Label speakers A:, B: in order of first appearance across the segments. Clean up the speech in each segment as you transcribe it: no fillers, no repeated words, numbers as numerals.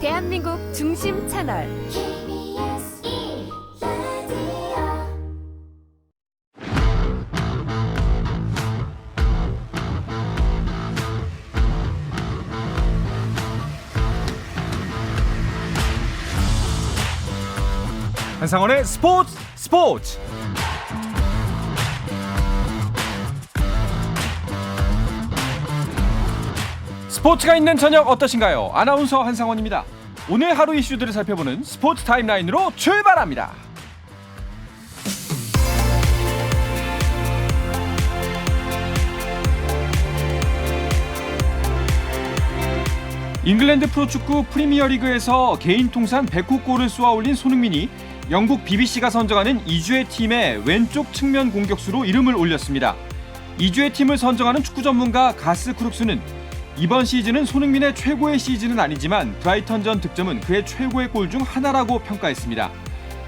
A: 대한민국 중심 채널
B: KBS 1라디오
C: 한상원의 스포츠. 스포츠가 있는 저녁 어떠신가요? 아나운서 한상원입니다. 오늘 하루 이슈들을 살펴보는 스포츠 타임라인으로 출발합니다. 잉글랜드 프로축구 프리미어리그에서 개인 통산 100호 골을 쏘아올린 손흥민이 영국 BBC가 선정하는 2주의 팀의 왼쪽 측면 공격수로 이름을 올렸습니다. 2주의 팀을 선정하는 축구 전문가 가스 크룩스는 이번 시즌은 손흥민의 최고의 시즌은 아니지만 브라이턴전 득점은 그의 최고의 골 중 하나라고 평가했습니다.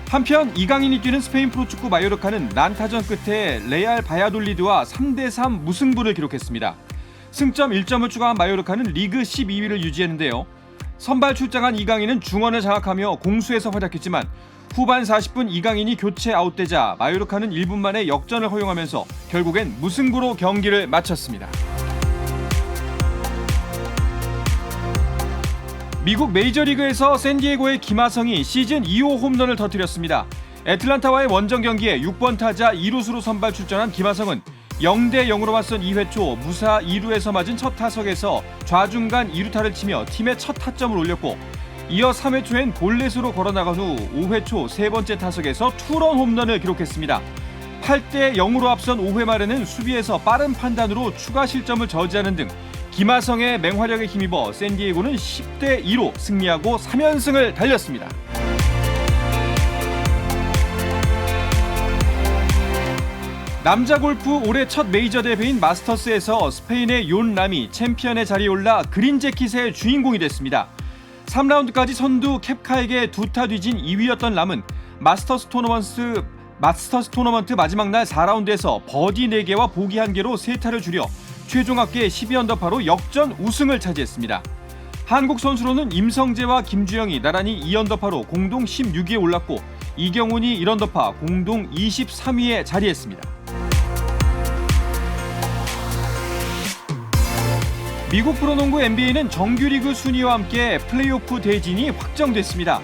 C: 한편 이강인이 뛰는 스페인 프로축구 마요르카는 난타전 끝에 레알 바야돌리드와 3대3 무승부를 기록했습니다. 승점 1점을 추가한 마요르카는 리그 12위를 유지했는데요. 선발 출장한 이강인은 중원을 장악하며 공수에서 활약했지만 후반 40분 이강인이 교체 아웃되자 마요르카는 1분 만에 역전을 허용하면서 결국엔 무승부로 경기를 마쳤습니다. 미국 메이저리그에서 샌디에고의 김하성이 시즌 2호 홈런을 터뜨렸습니다. 애틀란타와의 원정 경기에 6번 타자 2루수로 선발 출전한 김하성은 0대0으로 맞선 2회 초 무사 2루에서 맞은 첫 타석에서 좌중간 2루타를 치며 팀의 첫 타점을 올렸고 이어 3회 초엔 볼넷으로 걸어나간 후 5회 초 세 번째 타석에서 투런 홈런을 기록했습니다. 8대0으로 앞선 5회 말에는 수비에서 빠른 판단으로 추가 실점을 저지하는 등 김하성의 맹활약에 힘입어 샌디에고는 10대2로 승리하고 3연승을 달렸습니다. 남자 골프 올해 첫 메이저 대회인 마스터스에서 스페인의 욘 람이 챔피언의 자리에 올라 그린 재킷의 주인공이 됐습니다. 3라운드까지 선두 캡카에게 2타 뒤진 2위였던 람은 마스터스 토너먼트 마지막 날 4라운드에서 버디 4개와 보기 1개로 3타를 줄여 최종 합계 12언더파로 역전 우승을 차지했습니다. 한국 선수로는 임성재와 김주영이 나란히 2언더파로 공동 16위에 올랐고 이경훈이 1언더파 공동 23위에 자리했습니다. 미국 프로농구 NBA는 정규리그 순위와 함께 플레이오프 대진이 확정됐습니다.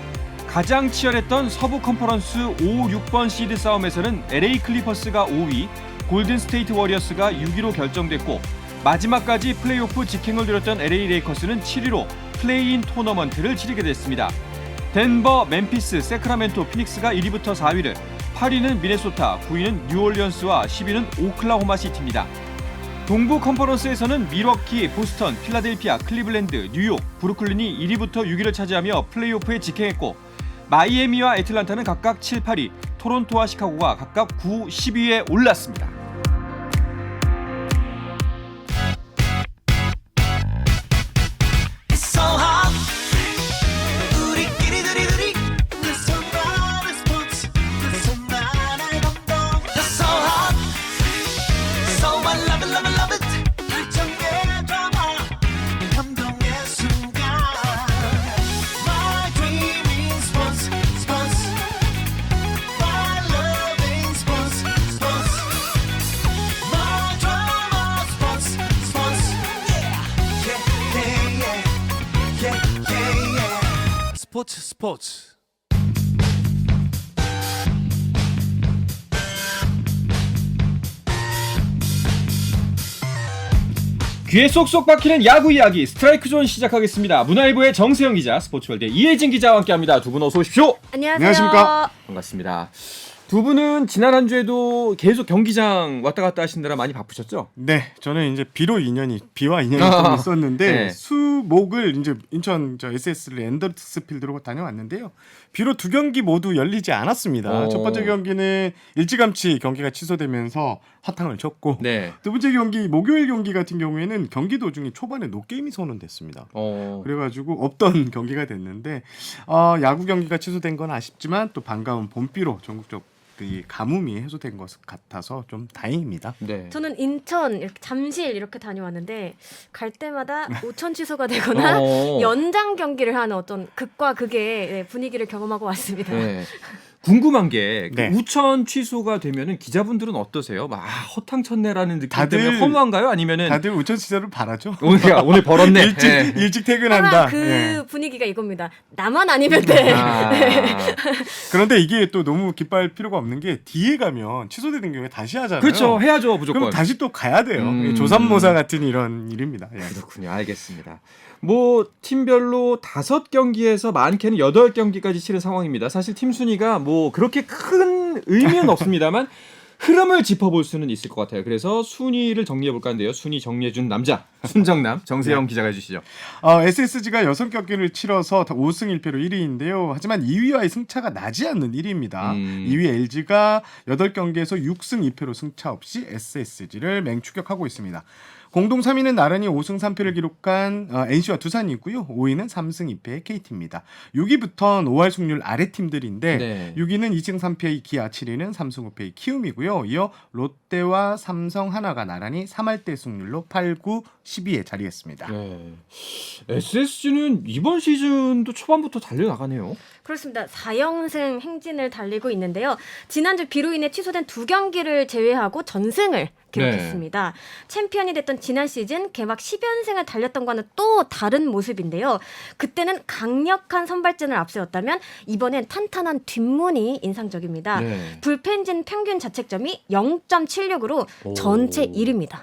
C: 가장 치열했던 서부 컨퍼런스 5, 6번 시드 싸움에서는 LA 클리퍼스가 5위, 골든 스테이트 워리어스가 6위로 결정됐고 마지막까지 플레이오프 직행을 누렸던 LA 레이커스는 7위로 플레이인 토너먼트를 치르게 됐습니다. 덴버, 멤피스, 세크라멘토, 피닉스가 1위부터 4위를, 8위는 미네소타, 9위는 뉴올리언스와 10위는 오클라호마 시티입니다. 동부 컨퍼런스에서는 밀워키, 보스턴, 필라델피아, 클리블랜드, 뉴욕, 브루클린이 1위부터 6위를 차지하며 플레이오프에 직행했고 마이애미와 애틀란타는 각각 7, 8위, 토론토와 시카고가 각각 9, 10위에 올랐습니다.
D: 스포츠
C: 귀에 쏙쏙 박히는 야구 이야기 스트라이크 존 시작하겠습니다. 문화일보의 정세영 기자, 스포츠월드의 이혜진 기자와 함께합니다. 두 분 어서 오십시오.
A: 안녕하세요.
E: 안녕하십니까.
C: 반갑습니다. 두 분은 지난 한 주에도 계속 경기장 왔다 갔다 하시느라 많이 바쁘셨죠?
E: 네, 저는 이제 비와 인연이 좀 있었는데
C: 네.
E: 수목을 이제 인천 SS 랜더스 필드로 다녀왔는데요. 비로 두 경기 모두 열리지 않았습니다. 첫 번째 경기는 일찌감치 경기가 취소되면서 화탕을 쳤고
C: 네.
E: 두 번째 경기 목요일 경기 같은 경우에는 경기 도중에 초반에 노게임이 선언됐습니다. 그래가지고 없던 경기가 됐는데 야구 경기가 취소된 건 아쉽지만 또 반가운 봄비로 전국적 그 가뭄이 해소된 것 같아서 좀 다행입니다.
C: 네.
D: 저는 인천, 이렇게 잠실 이렇게 다녀왔는데 갈 때마다 오천 취소가 되거나
C: 어.
D: 연장 경기를 하는 어떤 극과 극의 네, 분위기를 경험하고 왔습니다.
C: 네. 궁금한 게 그
E: 네.
C: 우천 취소가 되면은 기자분들은 어떠세요? 막 허탕쳤네라는 느낌
E: 다들-
C: 때문에 허무한가요? 아니면은
E: 다들 우천 시절을 바라죠.
C: 오늘 벌었네.
E: 일찍
C: 예.
E: 일찍 퇴근한다.
D: 하나 그
E: 예.
D: 분위기가 이겁니다. 나만 아니면 돼.
C: 아,
E: 그런데 이게 또 너무 기뻐할 필요가 없는 게 뒤에 가면 취소되는 경우에 다시 하잖아요.
C: 그렇죠. 해야죠 무조건.
E: 그럼 다시 또 가야 돼요. 조삼모사 같은 이런 일입니다. 예.
C: 그렇군요. 알겠습니다. 뭐 팀별로 5경기에서 많게는 8경기까지 치른 상황입니다. 사실 팀 순위가 뭐 그렇게 큰 의미는 없습니다만 흐름을 짚어볼 수는 있을 것 같아요. 그래서 순위를 정리해볼까 하는데요. 순위 정리해준 남자 순정남 정세영 기자가 해주시죠.
E: SSG가 6경기를 치러서 5승 1패로 1위인데요. 하지만 2위와의 승차가 나지 않는 1위입니다. 2위 LG가 8경기에서 6승 2패로 승차 없이 SSG를 맹추격하고 있습니다. 공동 3위는 나란히 5승 3패를 기록한 NC와 두산이고요. 5위는 3승 2패의 KT입니다. 6위부터는 5할 승률 아래 팀들인데
C: 네.
E: 6위는 2승 3패의 기아, 7위는 3승 5패의 키움이고요. 이어 롯데와 삼성, 하나가 나란히 3할대 승률로 8, 9, 12에 자리했습니다.
C: 네. SSG는 이번 시즌도 초반부터 달려나가네요.
D: 그렇습니다. 4연승 행진을 달리고 있는데요. 지난주 비로 인해 취소된 2경기를 제외하고 전승을 기록했습니다. 챔피언이 됐던 지난 시즌 개막 10연승을 달렸던 과는 또 다른 모습인데요. 그때는 강력한 선발진을 앞세웠다면 이번엔 탄탄한 뒷문이 인상적입니다.
C: 네.
D: 불펜진 평균 자책점이 0.76으로 전체 1위입니다.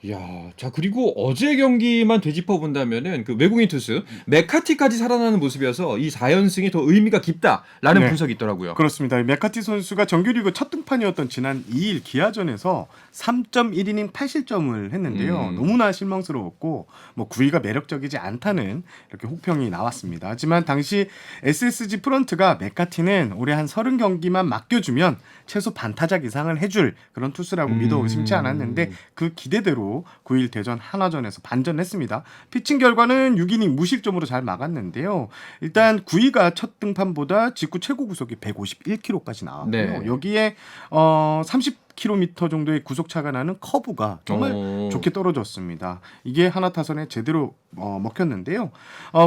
C: 이야, 자 그리고 어제 경기만 되짚어 본다면은 그 외국인 투수 메카티까지 살아나는 모습이어서 이 4연승이 더 의미가 깊다라는
E: 네.
C: 분석이 있더라고요.
E: 그렇습니다. 메카티 선수가 정규리그 첫 등판이었던 지난 2일 기아전에서 3.1이닝 8실점을 했는데요. 너무나 실망스러웠고 뭐 9위가 매력적이지 않다는 이렇게 혹평이 나왔습니다. 하지만 당시 SSG 프런트가 메카티는 올해 한 30경기만 맡겨주면 최소 반타작 이상을 해줄 그런 투수라고 믿어 의심치 않았는데 그 기대대로 9일 대전 한화전에서 반전했습니다. 피칭 결과는 6이닝 무실점으로 잘 막았는데요. 일단 9위가 첫 등판보다 직구 최고 구속이 151km까지 나왔고요.
C: 네.
E: 여기에 30km 정도의 구속차가 나는 커브가 정말 좋게 떨어졌습니다. 이게 하나 타선에 제대로 먹혔는데요.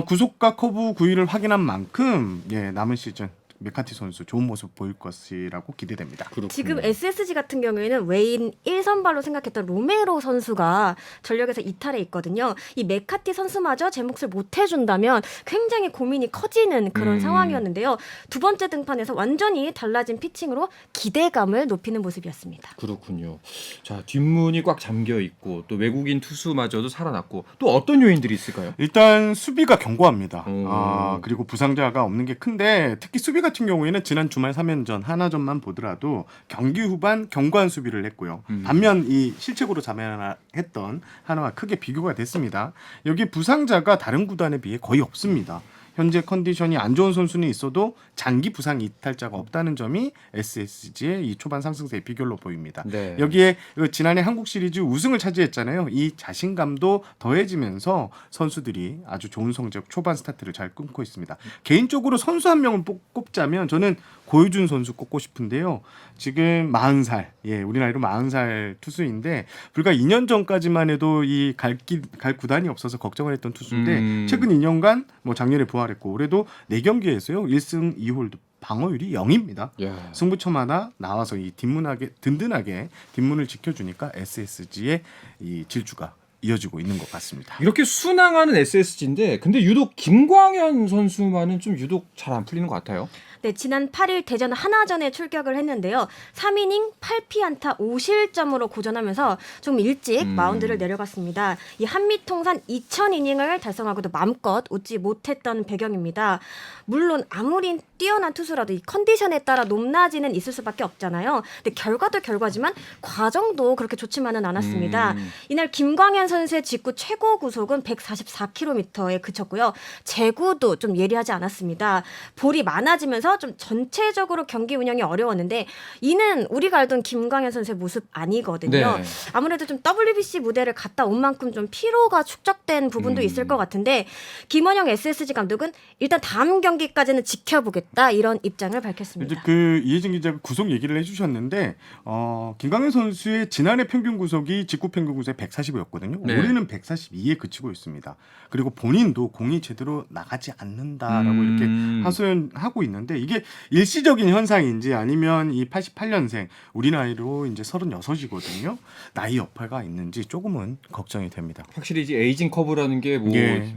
E: 구속과 커브 9위를 확인한 만큼 남은 시즌 메카티 선수 좋은 모습 보일 것이라고 기대됩니다.
C: 그렇군요.
D: 지금 SSG 같은 경우에는 외인 1선발로 생각했던 로메로 선수가 전력에서 이탈해 있거든요. 이 메카티 선수마저 제 몫을 못 해준다면 굉장히 고민이 커지는 그런 상황이었는데요. 두 번째 등판에서 완전히 달라진 피칭으로 기대감을 높이는 모습이었습니다.
C: 그렇군요. 자 뒷문이 꽉 잠겨 있고 또 외국인 투수마저도 살아났고 또 어떤 요인들이 있을까요?
E: 일단 수비가 견고합니다.
C: 오.
E: 그리고 부상자가 없는 게 큰데 특히 수비 같은 경우에는 지난 주말 3연전 하나전만 보더라도 경기 후반 견고한 수비를 했고요. 반면 이 실책으로 자멸했던 하나와 크게 비교가 됐습니다. 여기 부상자가 다른 구단에 비해 거의 없습니다. 현재 컨디션이 안 좋은 선수는 있어도 장기 부상 이탈자가 없다는 점이 SSG의 이 초반 상승세의 비결로 보입니다.
C: 네.
E: 여기에 지난해 한국 시리즈 우승을 차지했잖아요. 이 자신감도 더해지면서 선수들이 아주 좋은 성적 초반 스타트를 잘 끊고 있습니다. 개인적으로 선수 한 명을 꼽자면 저는 고유준 선수 꼽고 싶은데요. 지금 40살, 우리 나이로 40살 투수인데 불과 2년 전까지만 해도 이 갈 구단이 없어서 걱정을 했던 투수인데 최근 2년간 뭐 작년에 부활했고 올해도 4경기에서요 1승 2홀드 방어율이 0입니다.
C: 야.
E: 승부처마다 나와서 이 든든하게 뒷문을 지켜주니까 SSG의 이 질주가 이어지고 있는 것 같습니다.
C: 이렇게 순항하는 SSG인데 근데 유독 김광현 선수만은 좀 유독 잘 안 풀리는 것 같아요.
D: 네, 지난 8일 대전 한화전에 출격을 했는데요. 3이닝 8피안타 5실점으로 고전하면서 좀 일찍 마운드를 내려갔습니다. 이 한미통산 2000이닝을 달성하고도 마음껏 웃지 못했던 배경입니다. 물론 아무리 뛰어난 투수라도 이 컨디션에 따라 높낮이는 있을 수밖에 없잖아요. 근데 결과도 결과지만 과정도 그렇게 좋지만은 않았습니다. 이날 김광현 선수의 직구 최고 구속은 144km에 그쳤고요. 제구도 좀 예리하지 않았습니다. 볼이 많아지면서 좀 전체적으로 경기 운영이 어려웠는데 이는 우리가 알던 김광현 선수의 모습 아니거든요.
F: 네.
D: 아무래도 좀 WBC 무대를 갔다 온 만큼 좀 피로가 축적된 부분도 있을 것 같은데 김원영 SSG 감독은 일단 다음 경기까지는 지켜보겠다 이런 입장을 밝혔습니다.
E: 이제 그 이혜진 기자가 구속 얘기를 해주셨는데 김광현 선수의 지난해 평균 구속이 직구 평균 구속이 140이었거든요.
F: 네.
E: 올해는 142에 그치고 있습니다. 그리고 본인도 공이 제대로 나가지 않는다라고 이렇게 하소연하고 있는데 이게 일시적인 현상인지 아니면 이 88년생 우리 나이로 이제 36이거든요. 나이 여파가 있는지 조금은 걱정이 됩니다.
F: 확실히 이제 에이징 커브라는 게 뭐
E: 예.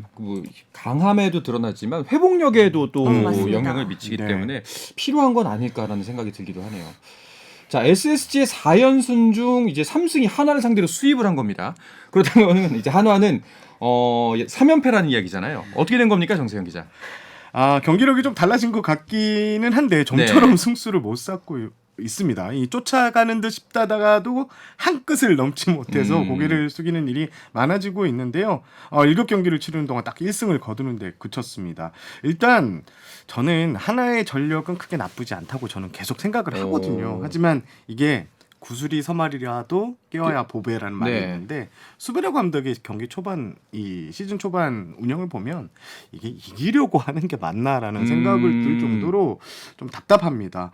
F: 강함에도 드러나지만 회복력에도 또
D: 맞습니다.
F: 영향을 미치기
E: 네.
F: 때문에 필요한 건 아닐까라는 생각이 들기도 하네요. 자, SSG의 4연승 중 이제 3승이 한화를 상대로 수입을 한 겁니다. 그렇다면 이제 한화는 3연패라는 이야기잖아요. 어떻게 된 겁니까, 정세영 기자?
E: 경기력이 좀 달라진 것 같기는 한데 좀처럼 승수를 못 쌓고 있습니다. 이 쫓아가는 듯 싶다가도 한 끗을 넘지 못해서 고개를 숙이는 일이 많아지고 있는데요. 7경기를 치르는 동안 딱 1승을 거두는데 그쳤습니다. 일단 저는 하나의 전력은 크게 나쁘지 않다고 저는 계속 생각을 하거든요. 하지만 이게 구슬이 서말이라도 깨어야 보배라는 말이
F: 네.
E: 있는데 수베라 감독의 경기 초반 이 시즌 초반 운영을 보면 이게 이기려고 하는 게 맞나라는 생각을 들 정도로 좀 답답합니다.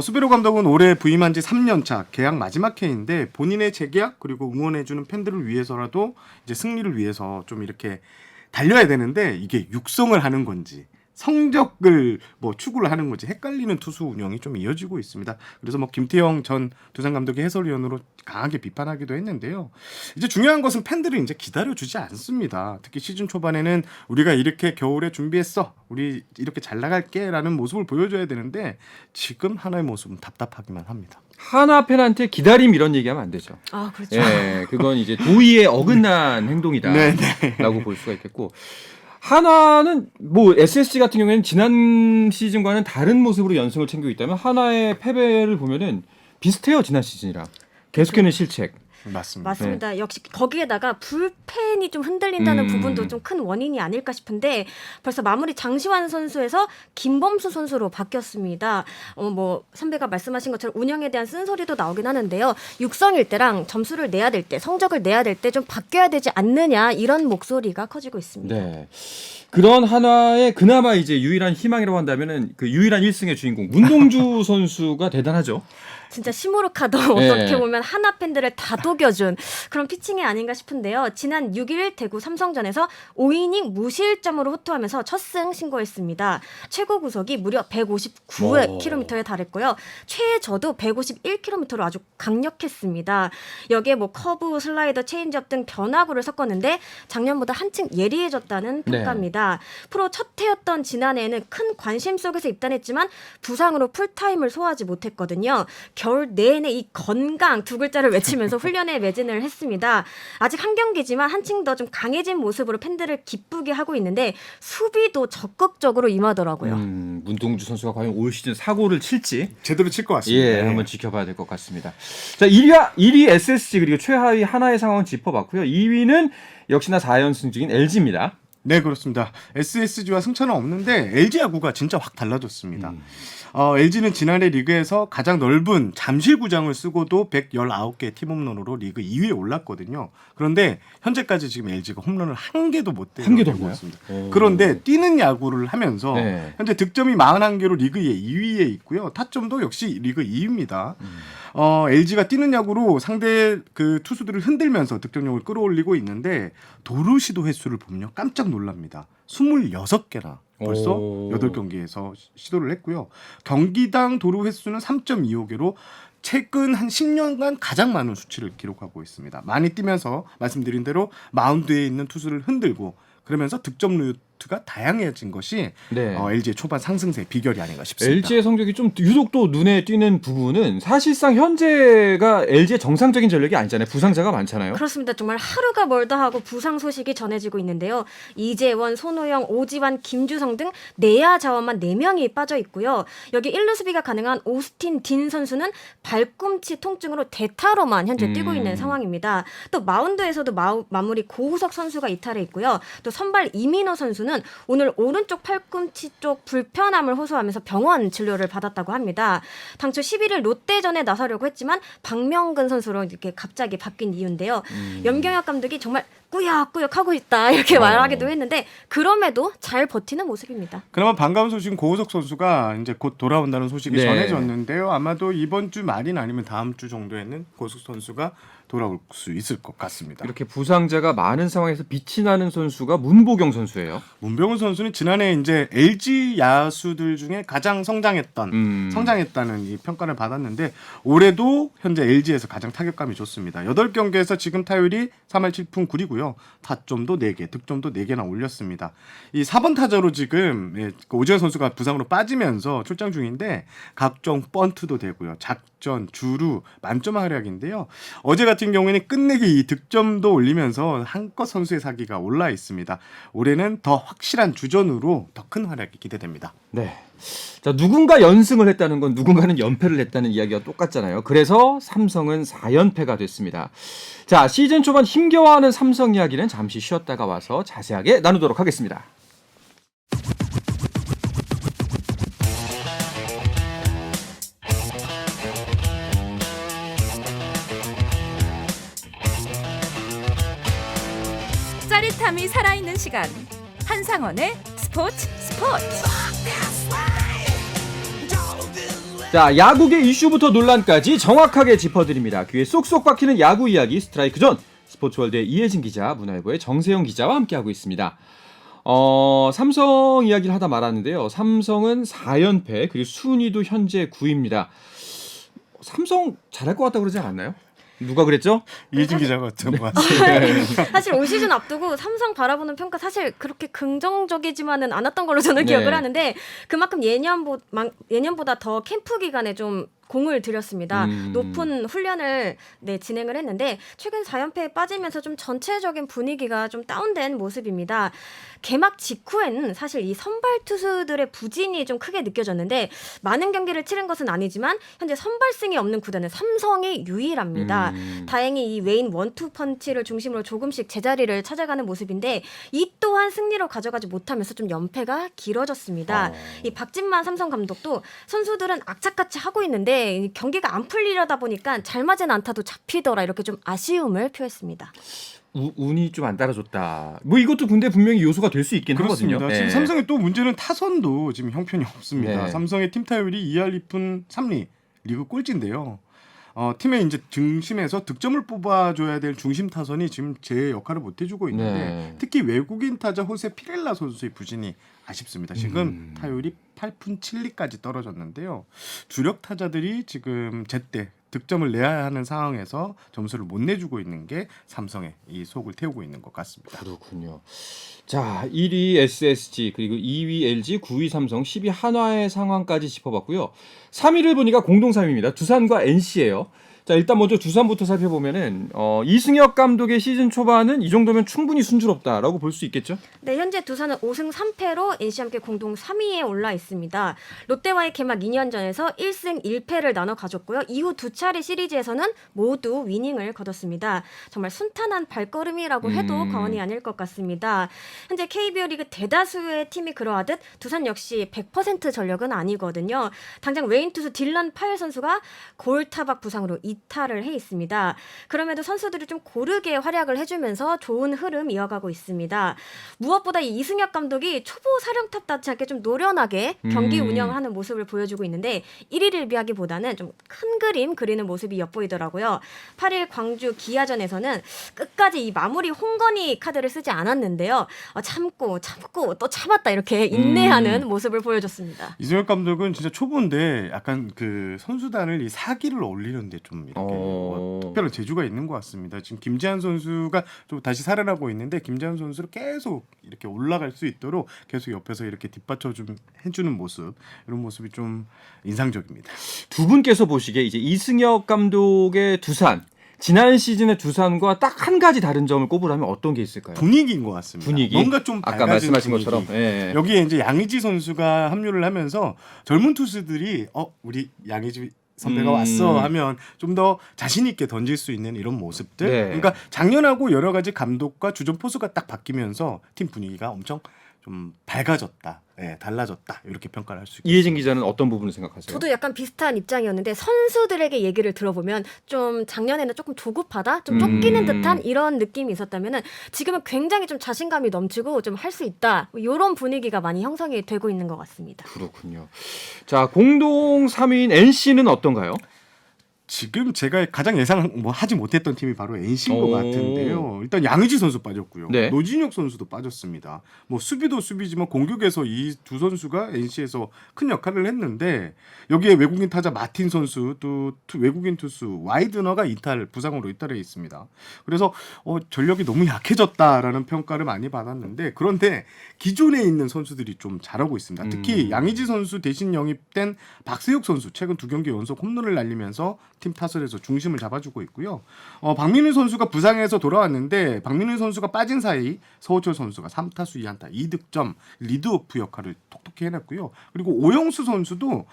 E: 수베라 감독은 올해 부임한 지 3년 차 계약 마지막 해인데 본인의 재계약 그리고 응원해주는 팬들을 위해서라도 이제 승리를 위해서 좀 이렇게 달려야 되는데 이게 육성을 하는 건지 성적을 뭐 추구를 하는 거지 헷갈리는 투수 운영이 좀 이어지고 있습니다. 그래서 뭐 김태형 전 두산 감독의 해설위원으로 강하게 비판하기도 했는데요. 이제 중요한 것은 팬들은 이제 기다려주지 않습니다. 특히 시즌 초반에는 우리가 이렇게 겨울에 준비했어, 우리 이렇게 잘 나갈게라는 모습을 보여줘야 되는데 지금 하나의 모습은 답답하기만 합니다.
F: 한화 팬한테 기다림 이런 얘기하면 안 되죠.
D: 그렇죠.
F: 예, 그건 이제 도의에 어긋난 행동이다라고 볼 수가 있겠고. 하나는 뭐 SSG 같은 경우에는 지난 시즌과는 다른 모습으로 연승을 챙기고 있다면 하나의 패배를 보면은 비슷해요, 지난 시즌이랑. 계속해는 실책.
E: 맞습니다.
D: 맞습니다. 역시 거기에다가 불펜이 좀 흔들린다는 부분도 좀 큰 원인이 아닐까 싶은데 벌써 마무리 장시환 선수에서 김범수 선수로 바뀌었습니다. 뭐 선배가 말씀하신 것처럼 운영에 대한 쓴소리도 나오긴 하는데요. 육성일 때랑 점수를 내야 될 때, 성적을 내야 될 때 좀 바뀌어야 되지 않느냐 이런 목소리가 커지고 있습니다.
F: 네. 그런 하나의 그나마 이제 유일한 희망이라고 한다면은 그 유일한 1승의 주인공 문동주 선수가 대단하죠.
D: 진짜 시무룩하도 어떻게 보면 하나 팬들을 다독여준 그런 피칭이 아닌가 싶은데요. 지난 6일 대구 삼성전에서 5이닝 무실점으로 호투하면서 첫 승 신고했습니다. 최고 구속이 무려 159km에 달했고요. 최저도 151km로 아주 강력했습니다. 여기에 뭐 커브, 슬라이더, 체인지업 등 변화구를 섞었는데 작년보다 한층 예리해졌다는 평가입니다. 프로 첫 해였던 지난해에는 큰 관심 속에서 입단했지만 부상으로 풀타임을 소화하지 못했거든요. 겨울 내내 이 건강 두 글자를 외치면서 훈련에 매진을 했습니다. 아직 한 경기지만 한층 더 좀 강해진 모습으로 팬들을 기쁘게 하고 있는데 수비도 적극적으로 임하더라고요.
F: 문동주 선수가 과연 올 시즌 사고를 칠지
E: 제대로 칠 것 같습니다.
F: 예, 한번 지켜봐야 될 것 같습니다. 자, 1위 SSG 그리고 최하위 하나의 상황은 짚어봤고요. 2위는 역시나 4연승 중인 LG입니다.
E: 네, 그렇습니다. SSG와 승차는 없는데 LG 야구가 진짜 확 달라졌습니다. LG는 지난해 리그에서 가장 넓은 잠실구장을 쓰고도 119개 팀 홈런으로 리그 2위에 올랐거든요. 그런데 현재까지 지금 LG가 홈런을 한 개도 못
F: 한 개도
E: 때리고
F: 없나요?
E: 있습니다.
F: 오.
E: 그런데 뛰는 야구를 하면서
F: 네.
E: 현재 득점이 41개로 리그 2위에 있고요. 타점도 역시 리그 2위입니다. LG가 뛰는 야구로 상대 그 투수들을 흔들면서 득점력을 끌어올리고 있는데 도루 시도 횟수를 보면요 깜짝 놀랍니다. 26개나 벌써
F: 오.
E: 8경기에서 시도를 했고요. 경기당 도루 횟수는 3.25개로 최근 한 10년간 가장 많은 수치를 기록하고 있습니다. 많이 뛰면서 말씀드린 대로 마운드에 있는 투수를 흔들고 그러면서 득점률 루트가 다양해진 것이
F: 네.
E: LG의 초반 상승세의 비결이 아닌가 싶습니다.
F: LG의 성적이 좀 유독 또 눈에 띄는 부분은 사실상 현재가 LG의 정상적인 전력이 아니잖아요. 부상자가 많잖아요.
D: 그렇습니다. 정말 하루가 멀다 하고 부상 소식이 전해지고 있는데요. 이재원, 손호영, 오지환, 김주성 등 내야 자원만 4명이 빠져 있고요. 여기 1루 수비가 가능한 오스틴 딘 선수는 발꿈치 통증으로 대타로만 현재 뛰고 있는 상황입니다. 또 마운드에서도 마무리 고우석 선수가 이탈해 있고요. 또 선발 이민호 선수는 오늘 오른쪽 팔꿈치 쪽 불편함을 호소하면서 병원 진료를 받았다고 합니다. 당초 11일 롯데전에 나서려고 했지만 박명근 선수로 이렇게 갑자기 바뀐 이유인데요. 염경엽 감독이 정말 꾸역꾸역 하고 있다 이렇게 말하기도 했는데 그럼에도 잘 버티는 모습입니다.
E: 그나마 반가운 소식은 고우석 선수가 이제 곧 돌아온다는 소식이
F: 네.
E: 전해졌는데요. 아마도 이번 주 말이나 아니면 다음 주 정도에는 고우석 선수가 돌아올 수 있을 것 같습니다.
F: 이렇게 부상자가 많은 상황에서 빛이 나는 선수가 문보경 선수예요.
E: 문병훈 선수는 지난해 이제 LG 야수들 중에 가장 성장했다는 이 평가를 받았는데 올해도 현재 LG에서 가장 타격감이 좋습니다. 8경기에서 지금 타율이 3할 7푼 9리고요. 타점도 4개, 득점도 4개나 올렸습니다. 이 4번 타자로 지금 오지환 선수가 부상으로 빠지면서 출장 중인데 각종 번트도 되고요. 작전, 주루, 만점 활약인데요. 어제 같은 경우에는 끝내기 이 득점도 올리면서 한껏 선수의 사기가 올라 있습니다. 올해는 더 확실한 주전으로 더 큰 활약이 기대됩니다.
F: 네. 자, 누군가 연승을 했다는 건 누군가는 연패를 했다는 이야기가 똑같잖아요. 그래서 삼성은 4연패가 됐습니다. 자, 시즌 초반 힘겨워하는 삼성 이야기는 잠시 쉬었다가 와서 자세하게 나누도록 하겠습니다.
A: 짜릿함이 살아있는 시간 한상원의 스포츠.
F: 자, 야구계 이슈부터 논란까지 정확하게 짚어드립니다. 귀에 쏙쏙 박히는 야구 이야기 스트라이크 존. 스포츠월드의 이혜진 기자, 문화일보의 정세영 기자와 함께하고 있습니다. 삼성 이야기를 하다 말았는데요. 삼성은 4연패, 그리고 순위도 현재 9위입니다. 삼성 잘할 것 같다고 그러지 않았나요? 누가 그랬죠?
E: 이혜진 기자가 같은 것 같습니다.
D: 사실 올 시즌 앞두고 삼성 바라보는 평가 사실 그렇게 긍정적이지만은 않았던 걸로 저는
F: 네.
D: 기억을 하는데 그만큼 예년보다 더 캠프 기간에 좀 공을 들였습니다. 높은 훈련을 진행을 했는데 최근 4연패에 빠지면서 좀 전체적인 분위기가 좀 다운된 모습입니다. 개막 직후에는 사실 이 선발 투수들의 부진이 좀 크게 느껴졌는데 많은 경기를 치른 것은 아니지만 현재 선발승이 없는 구단은 삼성이 유일합니다. 다행히 이 웨인 원투 펀치를 중심으로 조금씩 제자리를 찾아가는 모습인데 이 또한 승리로 가져가지 못하면서 좀 연패가 길어졌습니다. 이 박진만 삼성 감독도 선수들은 악착같이 하고 있는데 경기가 안 풀리려다 보니까 잘 맞은 안타도 잡히더라 이렇게 좀 아쉬움을 표했습니다.
F: 운이 좀 안 따라줬다. 뭐 이것도 근데 분명히 요소가 될 수 있긴
E: 그렇습니다.
F: 하거든요.
E: 지금
F: 네.
E: 삼성의 또 문제는 타선도 지금 형편이 없습니다.
F: 네.
E: 삼성의 팀 타율이 2할 2푼 3리 리그 꼴찌인데요. 팀의 이제 중심에서 득점을 뽑아줘야 될 중심 타선이 지금 제 역할을 못 해주고 있는데
F: 네.
E: 특히 외국인 타자 호세 피렐라 선수의 부진이 아쉽습니다. 지금 타율이 8푼 7리까지 떨어졌는데요. 주력 타자들이 지금 제때 득점을 내야 하는 상황에서 점수를 못 내주고 있는 게 삼성의 이 속을 태우고 있는 것 같습니다.
F: 그렇군요. 자, 1위 SSG, 그리고 2위 LG, 9위 삼성, 10위 한화의 상황까지 짚어봤고요. 3위를 보니까 공동 3위입니다. 두산과 NC예요. 자, 일단 먼저 두산부터 살펴보면은 이승엽 감독의 시즌 초반은 이 정도면 충분히 순조롭다라고 볼 수 있겠죠?
D: 네, 현재 두산은 5승 3패로 NC와 함께 공동 3위에 올라 있습니다. 롯데와의 개막 2년전에서 1승 1패를 나눠 가졌고요. 이후 두 차례 시리즈에서는 모두 위닝을 거뒀습니다. 정말 순탄한 발걸음이라고 해도 과언이 아닐 것 같습니다. 현재 KBO 리그 대다수의 팀이 그러하듯 두산 역시 100% 전력은 아니거든요. 당장 외인 투수 딜런 파일 선수가 골타박 부상으로 이탈을 해 있습니다. 그럼에도 선수들이 좀 고르게 활약을 해주면서 좋은 흐름 이어가고 있습니다. 무엇보다 이 이승엽 감독이 초보 사령탑답지 않게 좀 노련하게 경기 운영을 하는 모습을 보여주고 있는데 1위를 비하기보다는 좀 큰 그림 그리는 모습이 엿보이더라고요. 8일 광주 기아전에서는 끝까지 이 마무리 홍건희 카드를 쓰지 않았는데요. 참고 또 참았다 이렇게 인내하는 모습을 보여줬습니다.
E: 이승엽 감독은 진짜 초보인데 약간 그 선수단을 이 사기를 올리는데 좀 이렇게 특별한 재주가 있는 것 같습니다. 지금 김재환 선수가 좀 다시 살아나고 있는데 김재환 선수를 계속 이렇게 올라갈 수 있도록 계속 옆에서 이렇게 뒷받쳐 좀 해주는 모습, 이런 모습이 좀 인상적입니다.
F: 두 분께서 보시기에 이제 이승엽 감독의 두산, 지난 시즌의 두산과 딱 한 가지 다른 점을 꼽으라면 어떤 게 있을까요?
E: 분위기인 것 같습니다.
F: 분위기?
E: 뭔가 좀
F: 아까
E: 밝아진
F: 말씀하신
E: 분위기.
F: 것처럼. 예.
E: 여기에 이제 양의지 선수가 합류를 하면서 젊은 투수들이 우리 양의지 선배가 왔어 하면 좀 더 자신 있게 던질 수 있는 이런 모습들.
F: 네.
E: 그러니까 작년하고 여러 가지 감독과 주전 포수가 딱 바뀌면서 팀 분위기가 엄청 좀 밝아졌다, 달라졌다, 이렇게 평가를 할 수 있겠습니다.
F: 이혜진 기자는 어떤 부분을 생각하세요?
D: 저도 약간 비슷한 입장이었는데 선수들에게 얘기를 들어보면 좀 작년에는 조금 조급하다, 좀 쫓기는 듯한 이런 느낌이 있었다면은 지금은 굉장히 좀 자신감이 넘치고 좀 할 수 있다, 이런 분위기가 많이 형성이 되고 있는 것 같습니다.
F: 그렇군요. 자, 공동 3위인 NC는 어떤가요?
E: 지금 제가 가장 예상 하지 못했던 팀이 바로 NC인 것
F: 오.
E: 같은데요. 일단 양의지 선수 빠졌고요.
F: 네.
E: 노진혁 선수도 빠졌습니다. 수비도 수비지만 공격에서 이 두 선수가 NC에서 큰 역할을 했는데 여기에 외국인 타자 마틴 선수, 또 외국인 투수 와이드너가 부상으로 이탈해 있습니다. 그래서 전력이 너무 약해졌다라는 평가를 많이 받았는데, 그런데 기존에 있는 선수들이 좀 잘하고 있습니다. 특히 양의지 선수 대신 영입된 박세욱 선수 최근 2경기 연속 홈런을 날리면서 팀 타선에서 중심을 잡아주고 있고요. 박민우 선수가 부상해서 돌아왔는데 박민우 선수가 빠진 사이 서호철 선수가 3타수 2안타 2득점 리드오프 역할을 톡톡히 해냈고요. 그리고 오영수 선수도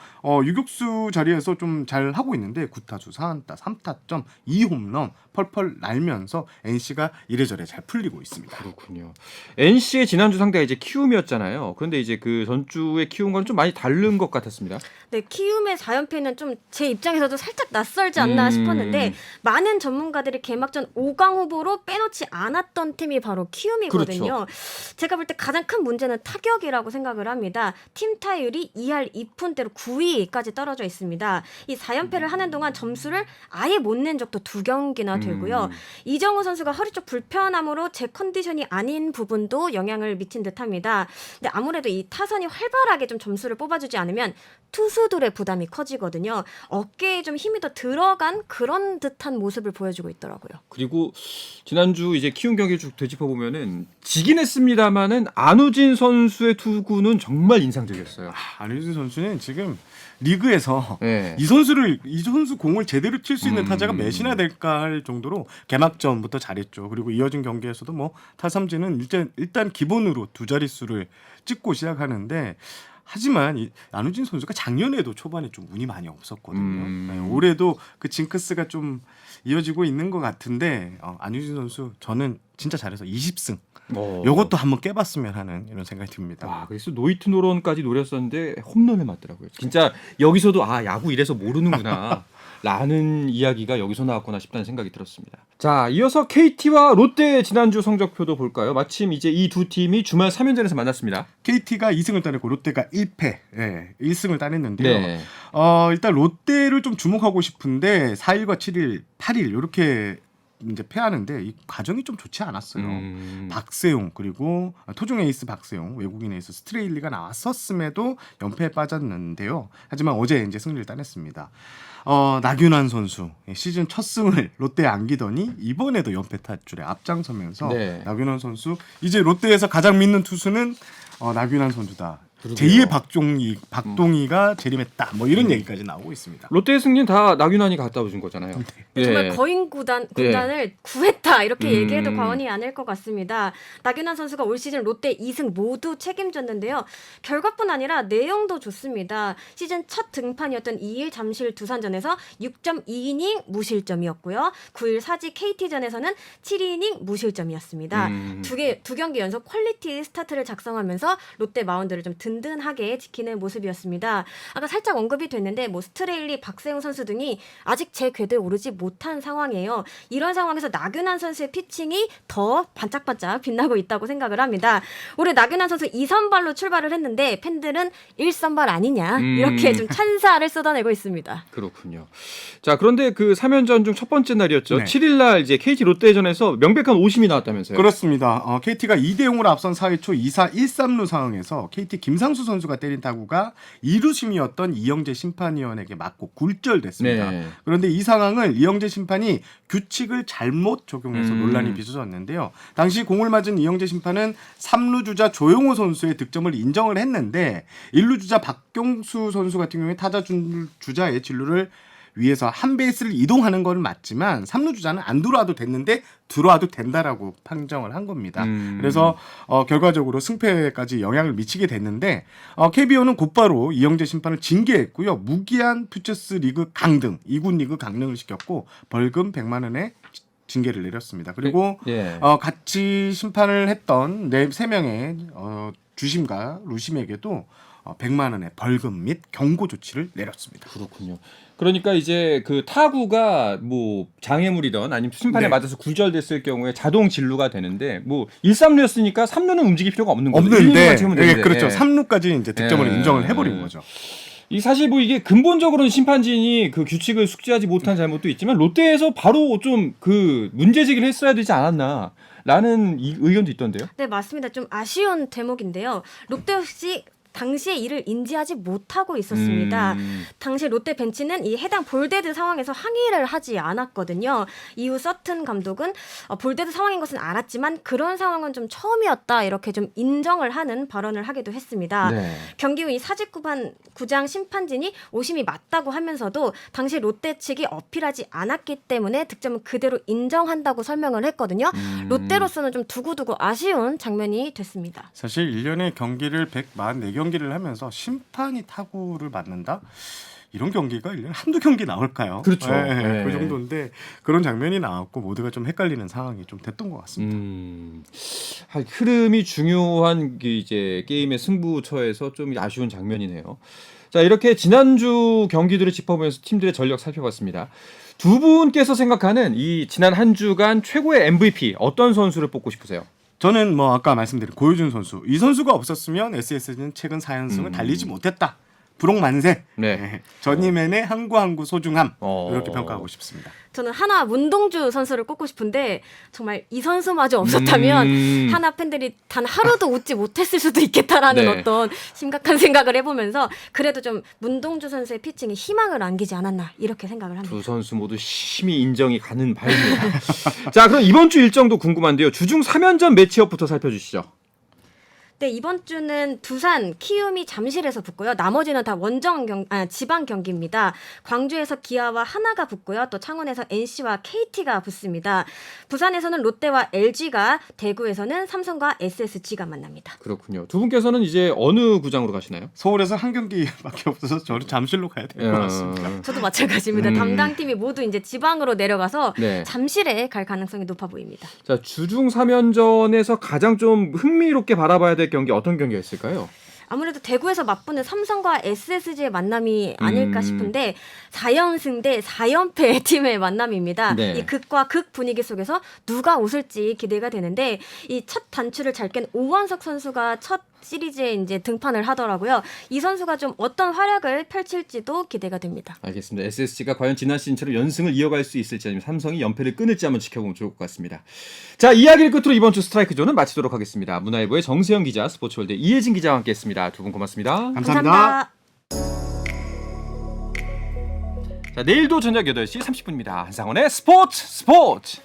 E: 유격수 자리에서 좀 잘 하고 있는데 9타수 4안타 3타점 2홈런 펄펄 날면서 NC가 이래저래 잘 풀리고 있습니다.
F: 그렇군요. NC의 지난주 상대가 이제 키움이었잖아요. 그런데 이제 그 전주의 키움과는 좀 많이 다른 것 같았습니다.
D: 네, 키움의 4연패는 좀 제 입장에서도 살짝 낯설지 않나 싶었는데, 많은 전문가들이 개막전 5강 후보로 빼놓지 않았던 팀이 바로 키움이거든요.
F: 그렇죠.
D: 제가 볼 때 가장 큰 문제는 타격이라고 생각을 합니다. 팀 타율이 2할 2푼대로 9위까지 떨어져 있습니다. 이 4연패를 하는 동안 점수를 아예 못 낸 적도 2경기나 되고요. 이정우 선수가 허리 쪽 불편함으로 제 컨디션이 아닌 부분도 영향을 미친 듯합니다. 근데 아무래도 이 타선이 활발하게 좀 점수를 뽑아주지 않으면 투수들의 부담이 커지거든요. 어깨에 좀 힘이 더 들어간 그런 듯한 모습을 보여주고 있더라고요.
F: 그리고 지난주 이제 키움 경기 쭉 되짚어 보면은 지긴 했습니다만은 안우진 선수의 투구는 정말 인상적이었어요.
E: 안우진 선수는 지금 리그에서
F: 네.
E: 이 선수 공을 제대로 칠 수 있는 타자가 몇이나 될까 할 정도로 개막전부터 잘했죠. 그리고 이어진 경기에서도 타삼진은 일단 기본으로 두 자릿수를 찍고 시작하는데, 하지만 이 안우진 선수가 작년에도 초반에 좀 운이 많이 없었거든요. 네, 올해도 그 징크스가 좀 이어지고 있는 것 같은데, 안우진 선수 저는 진짜 잘해서 20승 이것도 한번 깨봤으면 하는 이런 생각이 듭니다.
F: 와, 그래서 노이트 노런까지 노렸었는데 홈런을 맞더라고요. 진짜 여기서도 야구 이래서 모르는구나 라는 이야기가 여기서 나왔구나 싶다는 생각이 들었습니다. 자, 이어서 KT와 롯데의 지난주 성적표도 볼까요? 마침 이제 이 두 팀이 주말 3연전에서 만났습니다.
E: KT가 2승을 따냈고 롯데가 1패, 1승을 따냈는데요.
F: 네.
E: 일단 롯데를 좀 주목하고 싶은데 4일과 7일, 8일 이렇게 이제 패하는데 이 과정이 좀 좋지 않았어요. 박세용, 그리고 토종 에이스 박세용, 외국인 에이스 스트레일리가 나왔었음에도 연패에 빠졌는데요. 하지만 어제 이제 승리를 따냈습니다. 나균환 선수 시즌 첫 승을 롯데에 안기더니 이번에도 연패 탈출에 앞장서면서
F: 네.
E: 나균환 선수, 이제 롯데에서 가장 믿는 투수는 나균환 선수다.
F: 그러게요.
E: 제2의 박동희가 재림했다. 이런 얘기까지 나오고 있습니다.
F: 롯데의 승리는 다 나균환이 갖다 준 거잖아요. 네.
D: 정말 거인 군단을 구했다, 이렇게 얘기해도 과언이 아닐 것 같습니다. 나균환 선수가 올 시즌 롯데 2승 모두 책임졌는데요. 결과뿐 아니라 내용도 좋습니다. 시즌 첫 등판이었던 2일 잠실 두산전에서 6.2이닝 무실점이었고요. 9일 사지 KT전에서는 7이닝 무실점이었습니다. 두 경기 연속 퀄리티 스타트를 작성하면서 롯데 마운드를 좀 든든하게 지키는 모습이었습니다. 아까 살짝 언급이 됐는데 스트레일리, 박세웅 선수 등이 아직 제 궤도에 오르지 못한 상황이에요. 이런 상황에서 나균환 선수의 피칭이 더 반짝반짝 빛나고 있다고 생각을 합니다. 올해 나균환 선수 2선발로 출발을 했는데 팬들은 1선발 아니냐, 이렇게 좀 찬사를 쏟아내고 있습니다.
F: 그렇군요. 자, 그런데 그 3연전 중 첫 번째 날이었죠.
E: 네.
F: 7일 날 이제 KT 롯데전에서 명백한 오심이 나왔다면서요.
E: 그렇습니다. KT가 2대0으로 앞선 4회 초 2사 1-3루 상황에서 KT 김상 김상수 선수가 때린 타구가 2루심이었던 이영재 심판위원에게 맞고 굴절됐습니다.
F: 네.
E: 그런데 이 상황을 이영재 심판이 규칙을 잘못 적용해서
F: 음.
E: 논란이 빚어졌는데요. 당시 공을 맞은 이영재 심판은 3루 주자 조용호 선수의 득점을 인정을 했는데 1루 주자 박경수 선수 같은 경우에 타자 주자의 진루를 위에서 한 베이스를 이동하는 건 맞지만 3루 주자는 안 들어와도 됐는데 들어와도 된다라고 판정을 한 겁니다. 그래서 결과적으로 승패까지 영향을 미치게 됐는데 KBO는 곧바로 이영재 심판을 징계했고요. 무기한 퓨처스 리그 강등, 2군 리그 강등을 시켰고 벌금 100만 원의 징계를 내렸습니다. 그리고
F: 예.
E: 같이 심판을 했던 3명의 주심과 루심에게도 100만 원의 벌금 및 경고 조치를 내렸습니다.
F: 그렇군요. 그러니까 이제 그 타구가 뭐 장애물이든 아니면 심판에
E: 네.
F: 맞아서 굴절됐을 경우에 자동 진루가 되는데 뭐 1, 3루였으니까 3루는 움직일 필요가 없는 거죠. 1,
E: 없는데
F: 2루만 채우면
E: 예,
F: 되는데.
E: 그렇죠.
F: 예.
E: 3루까지 이제 득점을
F: 예.
E: 인정을 해버린 거죠.
F: 이 사실 뭐 이게 근본적으로는 심판진이 그 규칙을 숙지하지 못한 잘못도 있지만 롯데에서 바로 좀 그 문제 제기를 했어야 되지 않았나라는 이 의견도 있던데요.
D: 네, 맞습니다. 좀 아쉬운 대목인데요. 롯데 역시 당시에 이를 인지하지 못하고 있었습니다. 당시 롯데 벤치는 이 해당 볼데드 상황에서 항의를 하지 않았거든요. 이후 서튼 감독은 볼데드 상황인 것은 알았지만 그런 상황은 좀 처음이었다 이렇게 좀 인정을 하는 발언을 하기도 했습니다.
F: 네.
D: 경기 후 이 사직구장 심판진이 오심이 맞다고 하면서도 당시 롯데 측이 어필하지 않았기 때문에 득점은 그대로 인정한다고 설명을 했거든요. 롯데로서는 좀 두고두고 아쉬운 장면이 됐습니다.
E: 사실 1년에 경기를 144경기를 하면서 심판이 타구를 맞는다? 이런 경기가 1년에 한두 경기 나올까요?
F: 그렇죠.
E: 네,
F: 네.
E: 그 정도인데 그런 장면이 나왔고 모두가 좀 헷갈리는 상황이 좀 됐던 것 같습니다.
F: 흐름이 중요한 게 이제 게임의 승부처에서 좀 아쉬운 장면이네요. 자, 이렇게 지난주 경기들을 짚어보면서 팀들의 전력 살펴봤습니다. 두 분께서 생각하는 이 지난 한 주간 최고의 MVP 어떤 선수를 뽑고 싶으세요?
E: 저는 뭐 아까 말씀드린 고효준 선수, 이 선수가 없었으면 SS는 최근 4연승을 달리지 못했다. 부록 만세.
F: 네.
E: 전임엔의 항구 소중함
F: 어.
E: 이렇게 평가하고 싶습니다.
D: 저는 하나 문동주 선수를 꼽고 싶은데 정말 이 선수마저 없었다면 하나 팬들이 단 하루도 웃지 못했을 수도 있겠다라는
F: 네.
D: 어떤 심각한 생각을 해보면서 그래도 좀 문동주 선수의 피칭에 희망을 안기지 않았나 이렇게 생각을 합니다.
F: 두 선수 모두 심히 인정이 가는 바입니다. 자, 그럼 이번 주 일정도 궁금한데요. 주중 3연전 매치업부터 살펴주시죠.
D: 네, 이번 주는 두산, 키움이 잠실에서 붙고요. 나머지는 다 지방 경기입니다. 광주에서 기아와 하나가 붙고요. 또 창원에서 NC와 KT가 붙습니다. 부산에서는 롯데와 LG가, 대구에서는 삼성과 SSG가 만납니다.
F: 그렇군요. 두 분께서는 이제 어느 구장으로 가시나요?
E: 서울에서 한 경기밖에 없어서 저는 잠실로 가야 될 것 같습니다.
D: 저도 마찬가지입니다. 담당팀이 모두 이제 지방으로 내려가서
F: 네.
D: 잠실에 갈 가능성이 높아 보입니다.
F: 자, 주중 3연전에서 가장 좀 흥미롭게 바라봐야 될 경기 어떤 경기가 있을까요?
D: 아무래도 대구에서 맞붙는 삼성과 SSG의 만남이 아닐까 싶은데 4연승 대 4연패 팀의 만남입니다.
F: 네.
D: 이 극과 극 분위기 속에서 누가 웃을지 기대가 되는데 이 첫 단추를 잘 깬 오원석 선수가 첫 시리즈에 이제 등판을 하더라고요. 이 선수가 좀 어떤 활약을 펼칠지도 기대가 됩니다.
F: 알겠습니다. SSG가 과연 지난 시즌처럼 연승을 이어갈 수 있을지 아니면 삼성이 연패를 끊을지 한번 지켜보면 좋을 것 같습니다. 자, 이야기를 끝으로 이번 주 스트라이크 존은 마치도록 하겠습니다. 문화일보의 정세영 기자, 스포츠월드 이혜진 기자와 함께했습니다. 두 분 고맙습니다.
E: 감사합니다.
F: 자, 내일도 저녁 8시 30분입니다. 한상원의 스포츠.